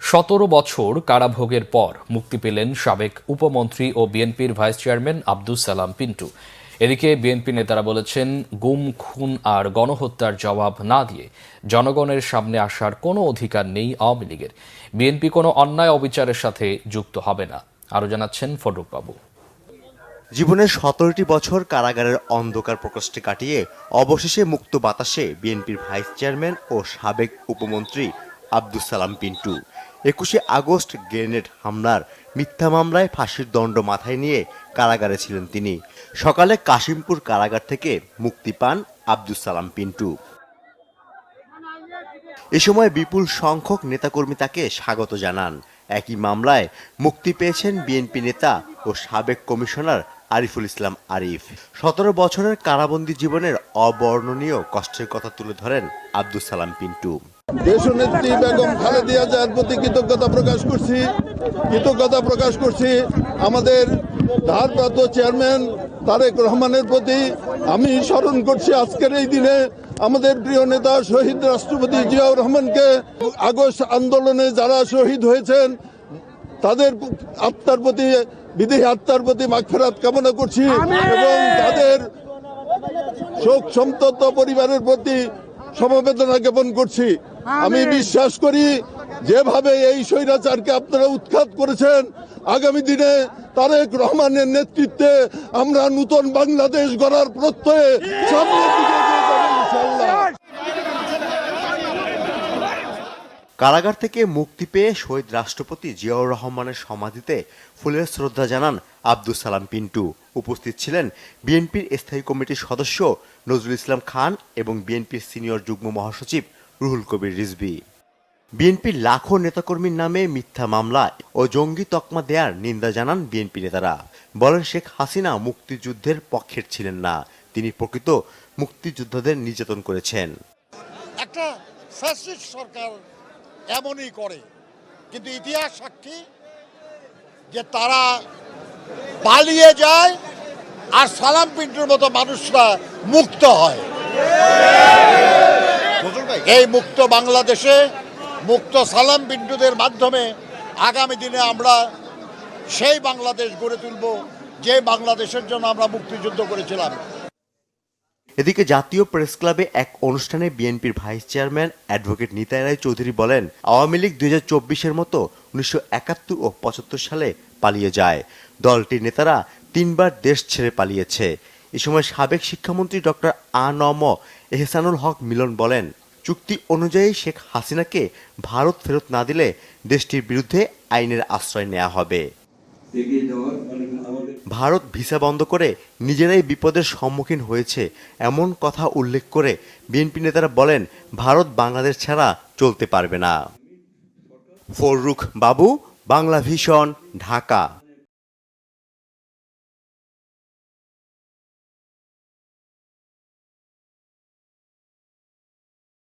17 বছর কারাভোগের পর মুক্তি পেলেন সাবেক উপমন্ত্রী ও বিএনপির ভাইস চেয়ারম্যান আব্দুস সালাম পিন্টু। এদিকে বিএনপি নেতারা বলেছেন, গুম, খুন আর গণহত্যার জবাব না দিয়ে জনগণের সামনে আসার কোনো অধিকার নেই আওয়ামী লীগের। বিএনপি কোনো অন্যায় অবিচারের সাথে যুক্ত হবে না। আরও জানাচ্ছেন ফররুখ বাবু। জীবনের 17টি বছর কারাগারের অন্ধকার প্রকোষ্ঠে কাটিয়ে অবশেষে মুক্ত বাতাসে বিএনপির ভাইস চেয়ারম্যান ও সাবেক উপমন্ত্রী আব্দুস সালাম পিন্টু। 21শে আগস্ট গ্রেনেড হামলার মিথ্যা মামলায় ফাঁসির দণ্ড মাথায় নিয়ে কারাগারে ছিলেন তিনি। সকালে কাশিমপুর কারাগার থেকে মুক্তি পান আব্দুস সালাম পিন্টু। এ সময় বিপুল সংখ্যক নেতাকর্মী তাকে স্বাগত জানান। একই মামলায় মুক্তি পেয়েছেন বিএনপি নেতা ও সাবেক কমিশনার আরিফুল ইসলাম আরিফ। 17 বছরের কারাবন্দী জীবনের অবর্ণনীয় কষ্টের কথা তুলে ধরেন আব্দুস সালাম পিন্টু। দেশনেত্রী বেগম খালেদা জিয়ার প্রতি কৃতজ্ঞতা প্রকাশ করছি। আমাদের ভারপ্রাপ্ত চেয়ারম্যান তারেক রহমানের প্রতি আমি স্মরণ করছি আজকের এই দিনে আমাদের প্রিয় নেতা শহীদ রাষ্ট্রপতি জিয়াউর রহমানকে। আগস্ট আন্দোলনে যারা শহীদ হয়েছেন তাদের আত্মার প্রতি, বিদেহী আত্মার প্রতি মাগফিরাত কামনা করছি এবং তাদের শোক সন্তপ্ত পরিবারের প্রতি সমবেদনা জ্ঞাপন করছি। আমি বিশ্বাস করি যেভাবে এই স্বৈরাচারকে আপনারা উৎখাত করেছেন, আগামী দিনে তারেক রহমানের নেতৃত্বে আমরা নতুন বাংলাদেশ গড়ার প্রত্যয়ে সামনের দিকে এগিয়ে যাব ইনশাআল্লাহ। কারাগার থেকে মুক্তি পেয়ে শহীদ রাষ্ট্রপতি জিয়াউর রহমানের সমাধিতে ফুলের শ্রদ্ধা জানান আব্দুস সালাম পিন্টু। উপস্থিত ছিলেন বিএনপির স্থায়ী কমিটির সদস্য নজরুল ইসলাম খান এবং বিএনপির সিনিয়র যুগ্ম মহাসচিব রুহুল কবির রিজভী। বিএনপির লাখো নেতাকর্মীর নামে মিথ্যা মামলা ও জঙ্গি তকমা দেয়ার নিন্দা জানান বিএনপি নেতারা। বলেন, শেখ হাসিনা মুক্তিযুদ্ধের পক্ষের ছিলেন না, তিনি প্রকৃত মুক্তিযোদ্ধাদের নির্যাতন করেছেন। একটা ফ্যাসিস্ট সরকার এমনই করে, কিন্তু ইতিহাস সাক্ষী যে তারা পালিয়ে যায় আর সালাম পিন্টুর মতো মানুষরা মুক্ত হয়। এই মুক্ত বাংলাদেশে মুক্ত সালাম পিন্টুদের মাধ্যমে আগামী দিনে আমরা সেই বাংলাদেশ গড়ে তুলব যে বাংলাদেশের জন্য আমরা মুক্তিযুদ্ধ করেছিলাম। এদিকে জাতীয় প্রেস ক্লাবে এক অনুষ্ঠানে বিএনপির ভাইস চেয়ারম্যান অ্যাডভোকেট নিতাই রায় চৌধুরী বলেন, আওয়ামী লীগ 2024-এর মতো 1971 ও 75 সালে পালিয়ে যায়। দলটির নেতারা 3বার দেশ ছেড়ে পালিয়েছে। এ সময় সাবেক শিক্ষামন্ত্রী ডক্টর আ.ন.ম এহসানুল হক মিলন বলেন, চুক্তি অনুযায়ী শেখ হাসিনাকে ভারত ফেরত না দিলে দেশটির বিরুদ্ধে আইনের আশ্রয় নেওয়া হবে। ভারত ভিসা বন্ধ করে নিজেরাই বিপদের সম্মুখীন হয়েছে এমন কথা উল্লেখ করে বিএনপি নেতারা বলেন, ভারত বাংলাদেশ ছাড়া চলতে পারবে না। ফররুখ বাবু, বাংলা ভিশন, ঢাকা।